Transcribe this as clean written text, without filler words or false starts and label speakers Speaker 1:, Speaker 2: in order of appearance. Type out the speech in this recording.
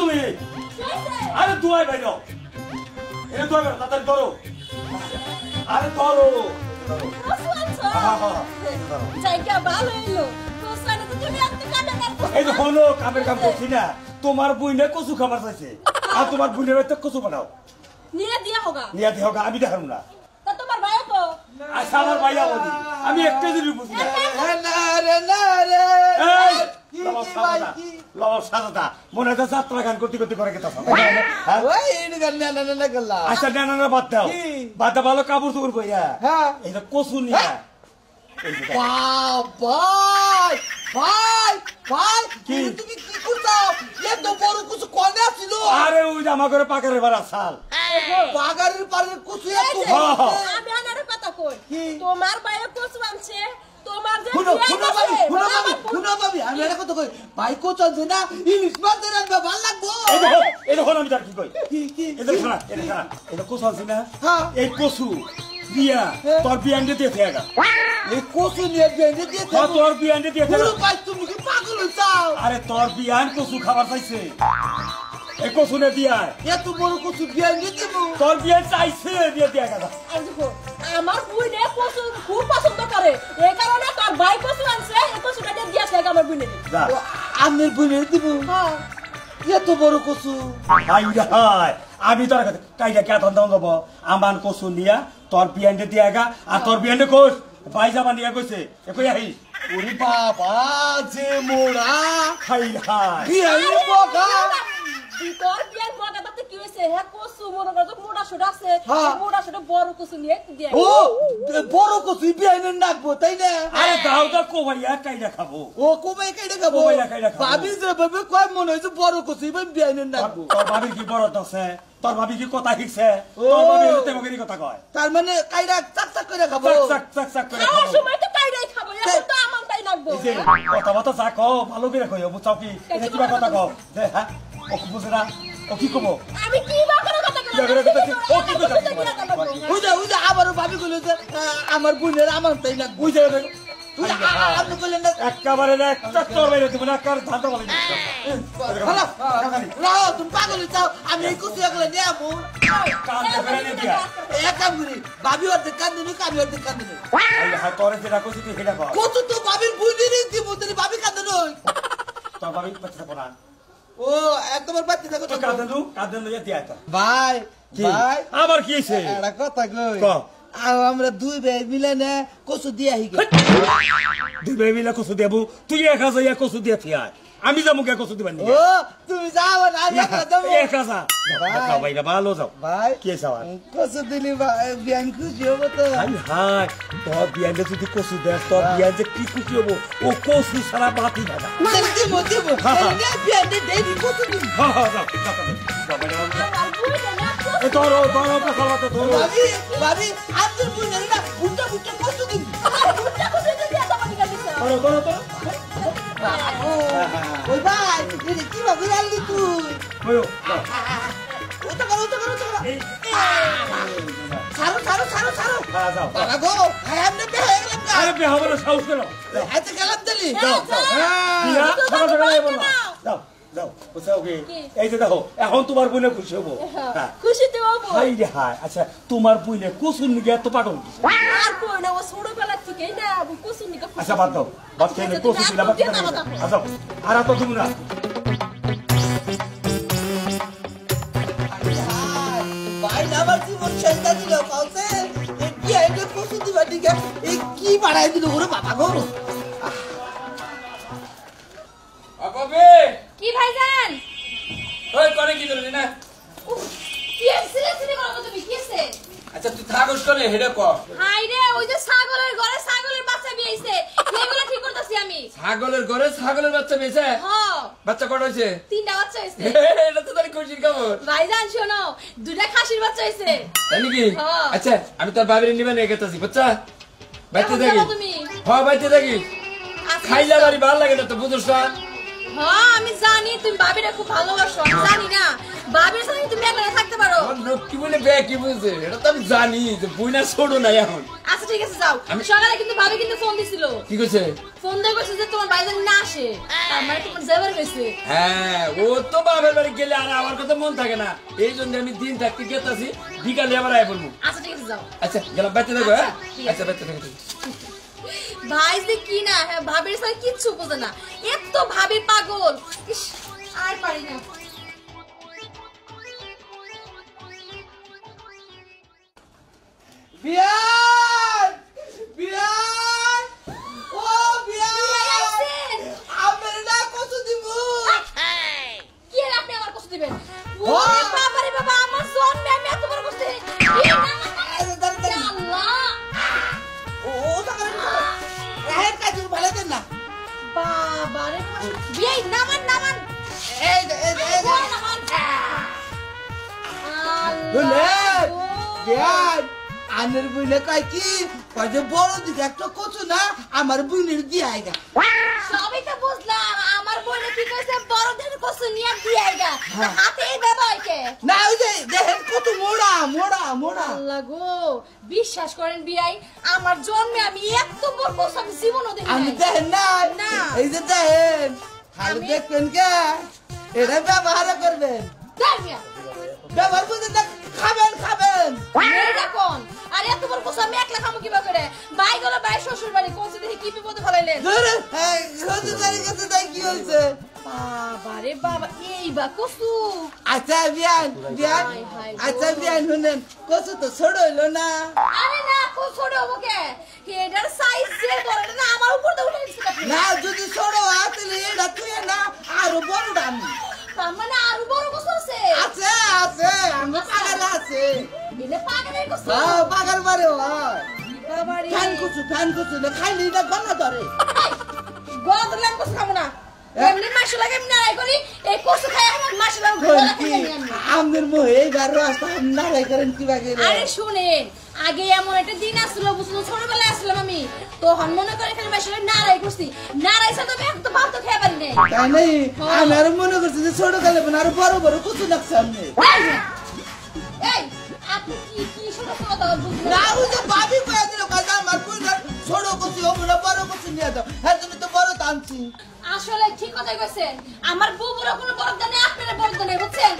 Speaker 1: তুমি আরে দুয়াই বাইরো এ দুয়াই বাইরো তাড়াতাড়ি ধরো আরে ধরো এই যে হলো কামের কাম করছি না তোমার বুইনে কচু খাবার চাইছে আর তোমার বুইনের বাড়িতে কচু বানাও
Speaker 2: নিয়ে দিয়া হোগা
Speaker 1: আমি দেখাম না
Speaker 2: তা তোমার ভাই তো
Speaker 1: আচ্ছা আমার ভাইয়া বলি আমি একটা জিনিস বুঝি না মনে হয় যাত্রা গান করতে করতে করে গেতাম আচ্ছা না বাদ দাও বাদ দাও ভালো কাপড় চোপড় কইয়া এই যে কচু নিয়া
Speaker 3: ভাই ভাই ভাই তুমি কি করছো এত বড় কিছু কোনে ছিল
Speaker 1: আরে ওই যে আমার ঘরে পাকারের বাড়া সাল
Speaker 3: পাকারের পারে কিছু এত
Speaker 2: আমি আনারে কথা কই তোমার ভাইয়ে কচু আনছে তোমার যে
Speaker 3: শুনো ভাবি আমি এটা কথা কই ভাই কোচ আছে না ইলিশ মাছ ধরে আনবা ভালো লাগবো
Speaker 1: এই দেখো আমি তার কি কই
Speaker 3: কি
Speaker 1: এটা খানা এটা কচু আছে না এই কচু দিয়া তোর বিয়ান্ডে দিয়ে থাকা
Speaker 3: এই কচু নিয়ে বিয়ান্ডে দিয়ে থাকা
Speaker 1: তোর বিয়ান্ডে দিয়ে থাকা
Speaker 3: ভাই তুমি কি পাগল হইছাও
Speaker 1: আরে তোর বিয়ান কচু খাবার চাইছে এই কচু নে দিয়া
Speaker 3: এত বড় কচু বিয়ান্ডে দিব
Speaker 1: তোর বিয়ান চাইছে দিয়ে দিয়া গেল
Speaker 2: আমার বুইনে কচু খুব পছন্দ করে এই কারণে তোর ভাই কচু আনছে এই কচুটা দিয়ে দিয়েছে আমার বুইনে
Speaker 3: আমের বুইনে দিব হ্যাঁ এত বড় কচু
Speaker 1: হাই আমি তোর কাছে কাইটা কে তখন দেবো আমার কচু নিয়া তোর বিয়ান্ডে দিয়া গা আর তোর বিয়ান্ডে কোচ ভাই যাবা নিয়া কইছে একই আহি
Speaker 3: ওরে বাবা যে মোড়া
Speaker 1: খাই হাই
Speaker 3: বিয়ান্ডে বগা
Speaker 2: তোর বিয়ার বগাটাতে কি হইছে হে কচু মনে করো মোটা সোটা আছে মোটা সোটা বড় কচু নিয়ে দিয়ে
Speaker 3: ও বড় কচু বিয়ান্ডে নাকবো তাই না
Speaker 1: আরে দাও দাও কোবাইয়া কাইটা খাবো
Speaker 3: ও কোবাই কাইটা খাবো ভাবি যে ভাবে কয় মনে হইছে বড় কচু বিয়ান্ডে নাকবো
Speaker 1: তোর ভাবি কি বড় আছে তোর ভাবি কি কথা শিখছে তোর ভাবি হতে মগেরই কথা কয়
Speaker 3: তার মানে কাইটা চাক চাক করে খাবো
Speaker 1: চাক করে
Speaker 2: খাওয়ার
Speaker 1: খাবো
Speaker 2: সময় তো কাইটাই খাবো এখন তো আমারটাই লাগবো
Speaker 1: এই যে কথা কথা চা কও ভালো করে কইও বুঝাও কি এটা কিবা কথা কও দে হ্যাঁ ও কি বুঝে না ও কি কব
Speaker 2: আমি কি বা করে কথা
Speaker 3: বুঝা বুঝা আবার ভাবি কইলো যে আমার বোনের আমার তাই না
Speaker 1: বুঝে
Speaker 3: আপনি কইলেন না
Speaker 1: একেবারে একটা তোর বাইরে তুমি না কার ধান্দা বলে
Speaker 3: রাও তুমি পাগল চাও আমি এই কুচি একলা নিয়ে আমু
Speaker 1: কান দেখাই নে দিয়া
Speaker 3: এক কাম করি ভাবি ওর কান দিনি কামি ওর কান দিনি
Speaker 1: আই হা তোরে যেটা কইছি তুই সেটা কর
Speaker 3: কত তো ভাবির বুঝিনি দিব তুই ভাবি কান দিন
Speaker 1: তোর ভাবি পাচ্ছে না
Speaker 3: ও একবার বাতি থাকো
Speaker 1: তো কাঁদেন লইয়া দিয়া তা
Speaker 3: ভাই ভাই
Speaker 1: আবার কি হইছে
Speaker 3: একটা কথা কই
Speaker 1: ক
Speaker 3: আমরা দুই ভাই মিলে না কচু দিয়া হিগে
Speaker 1: দুই ভাই মিলে কচু দেবো তুই এক হাজার ইয়া কচু দিয়ে থিয়া আমি যাবো কে কচু দিবানি
Speaker 3: ও তুমি যাও না আমি যাবো
Speaker 1: এক হাজার যাও ভাই ভালো যাও
Speaker 3: ভাই
Speaker 1: কে চাওয়া
Speaker 3: কচু দিলি বিয়ান খুশি হবো তো
Speaker 1: হাই হাই তোর বিয়ানে যদি কচু দেয় তোর বিয়ান যে কি খুশি হবো ও কচু সারা বাতি দাদা
Speaker 3: দিব দিব বিয়ান দেই কচু দিব
Speaker 1: হ্যাঁ হ্যাঁ যাও এ ধরো ধরো পাখালাতে ধরো
Speaker 3: ভাবি ভাবি আপনার বুঝলেন না বুটা বুটা কচু দিব
Speaker 1: ধরো ধরো ধরো
Speaker 3: ওই ভাই এই কি ভাবি আনলি তুই
Speaker 1: কইও যাও
Speaker 3: ওটা করো ছাড়ো ছাড়ো ছাড়ো ছাড়ো
Speaker 1: হ্যাঁ যাও
Speaker 3: বাবা গো হাই আমনে বে হয়ে গেলাম না
Speaker 1: আরে বে হবে না সাহস করো
Speaker 3: আচ্ছা গেলাম দিলি
Speaker 1: যাও যাও দিয়া সকাল সকাল আইবো না যাও যাও বুঝাও কি এই যে দেখো এখন তোমার বোনে খুশি হবো
Speaker 2: খুশি তো হবো
Speaker 1: হাই রে হাই আচ্ছা তোমার বোনে কচুর নিগে এত পাগল
Speaker 2: আর কই না ও ছোটবেলা থেকেই না কচু নিকে
Speaker 1: আচ্ছা বাদ দাও বাদ খেয়ে কচু দিলা বাদ আচ্ছা আর তো তুমি না
Speaker 3: ভাই আমার জীবন শেষ করে দিল কাউতে এই কি আইলে কচু দিবা দিকে এই কি বাড়াই দিল ওরে বাবা গো
Speaker 4: আপাবে
Speaker 2: কি ভাইজান
Speaker 4: ওই করে কি করলি না
Speaker 2: কি এক্সিলে সিনে করব তুমি কিছে
Speaker 4: আচ্ছা তুই থাকস করে হেডে ক
Speaker 2: হাই রে ওই যে ছাগলের ঘরে ছাগলের বাচ্চা বিয়েছে এগুলো ঠিক করতেছি আমি
Speaker 4: ছাগলের ঘরে ছাগলের বাচ্চা বেঁচে
Speaker 2: হ্যাঁ
Speaker 4: বাচ্চা কত হইছে
Speaker 2: তিনটা বাচ্চা হইছে
Speaker 4: এটা তো তার খুশির খবর
Speaker 2: ভাইজান শোনো দুটা খাসির বাচ্চা হইছে
Speaker 4: তাই নাকি
Speaker 2: হ্যাঁ।
Speaker 4: আচ্ছা আমি তোর বাবির নিবে নিয়ে গেতাছি বাচ্চা বাইতে
Speaker 2: কেমন
Speaker 4: দেখি
Speaker 2: যাবা তুমি?
Speaker 4: হ্যাঁ বাইতে দেখি
Speaker 2: আচ্ছা,
Speaker 4: খাইলা বাড়ি ভালো লাগে না তো বুঝছ না
Speaker 2: হ্যাঁ আমি জানি তুমি বাবিরে খুব ভালোবাসো আমি জানি না বাবির সাথে তুমি একলা থাকতে পারো
Speaker 4: অন্য কি বলে বে কি বলছে এটা তো আমি জানি যে বুইনা ছোট না এখন।
Speaker 2: আচ্ছা ঠিক আছে যাও, সকালে কিন্তু ভাবি কিন্তু ফোন দিছিল,
Speaker 4: কি কইছে?
Speaker 2: ফোন দিয়ে কইছে যে তোমার বাইরে না আসে, তার মানে তোমার যাবার গেছে।
Speaker 4: হ্যাঁ ও তো বাবার বাড়ি গেলে আর আমার কথা মন থাকে না, এই জন্য আমি দিন থাকতে গেতাছি, বিকালে আবার আয় বলবো।
Speaker 2: আচ্ছা ঠিক আছে যাও।
Speaker 4: আচ্ছা গেলাম, বাইতে থাকো। হ্যাঁ
Speaker 2: আচ্ছা, ঠিক আছে।
Speaker 4: আচ্ছা বাইতে থাকো।
Speaker 2: ভাই যে কি না, হ্যাঁ ভাবির সাথে কিচ্ছু বোঝে না, এত ভাবি পাগল। ইস, আর পারি না।
Speaker 3: বিয়ান বিয়ান ও বিয়ান আমার না কত দিব
Speaker 2: কি আর আপনি আমার কষ্ট দিবেন? ওরে বাবা রে বাবা, আমার জন্মে আমি এত বড় কষ্ট দিই। আল্লাহ,
Speaker 3: ও তাকারে রাহের কাছে ভালো দেন না
Speaker 2: বাবা রে বিয়ে নামান নামান,
Speaker 3: এই
Speaker 2: ওরে নামান।
Speaker 3: বলে
Speaker 2: আল্লাহ,
Speaker 3: বিয়ান আনের বুইনে কয় কি কয় যে বড় দিকে একটা কচু না আমার বুইনের দিয়ে আইগা
Speaker 2: সবই তো বুঝলাম, আমার বোনে কি কইছে বড়দের কষ্ট নিয়ে দিয়ে আইগা, হাতে এই বাবাকে।
Speaker 3: না ওই যে দেখেন কত মোড়া মোড়া মোড়া
Speaker 2: আল্লাহ গো, বিশ্বাস করেন বিয়াই, আমার জন্মে আমি এত বড় কষ্ট আমি জীবনও দেখি
Speaker 3: আমি
Speaker 2: নাই।
Speaker 3: দেখেন না
Speaker 2: না।
Speaker 3: এই যে দেখেন খালি
Speaker 2: আমি-
Speaker 3: দেখবেন কে এটা ব্যবহার করবেন
Speaker 2: দেখ বিয়া,
Speaker 3: ব্যবহার করতে খাবেন খাবেন
Speaker 2: মেয়েটা কোন? আর এত বড় কষ্ট আমি একলা খামু কিবা করে? ভাই গেল ভাই শ্বশুর বাড়ি, কোন দেখি কি বিপদে ফেলাইলেন।
Speaker 3: ধরে এই শ্বশুরবাড়ির কাছে তাই কি হয়েছে
Speaker 2: বাবা রে বাবা, এই বা কসু।
Speaker 3: আচ্ছা বিয়ান বিয়ান
Speaker 2: হায় হায় গো।
Speaker 3: আচ্ছা বিয়ান শুনেন কচু তো ছোট হইলো না
Speaker 2: আরে না, কোন ছোট হবো কে? এটার সাইজ যে বড়, এটা না আমার উপর দিয়ে উঠে দিচ্ছে আপনি।
Speaker 3: না যদি ছোট আসলে এটা তুই না আরো বড় দাম
Speaker 2: তার মানে আরো বড় কসু আছে।
Speaker 3: আছে আছে আমার পাগার আছে
Speaker 2: এটা পাগলের কসু।
Speaker 3: হ্যাঁ পাগার মারে হয়
Speaker 2: বাবা রে,
Speaker 3: ফ্যান কচু না খাইলে এটা গলা ধরে
Speaker 2: গদলাম কসু খাবো না। এমনি মাসে লাগে এমনি আড়াই করি, এই কসু খাই আমার মাসে লাগে গলা থেকে নিয়ে আমি।
Speaker 3: আমাদের মোহে এইবার রাস্তা নাড়াই করেন কি বাকি
Speaker 2: আরে শুনেন, আগে এমন একটা দিন আসলো, বুঝলো ছোটবেলায় আসলাম আমি, তো মনে করে খালি মাসে নাড়াই করছি, নাড়াইছে তো আমি একদম ভাত তো খেয়ে পারি নাই।
Speaker 3: তাই নাই আমি আরো মনে করছি যে ছোট কালে আরো বড় বড় কচু লাগছে আপনি
Speaker 2: এই, আপনি কি কি ছোট কথা বুঝলেন?
Speaker 3: না ওই যে ভাবি কয়ে দিল কাজ আমার কইলার ছোট কচু হবে না বড় কচু নিয়ে যাও হ্যাঁ তুমি তো বড় টানছি
Speaker 2: আসলে ঠিক কথাই কইছেন, আমার বউ বড় কোনো বড় নেই, আপনারা বড় নেই, বুঝছেন?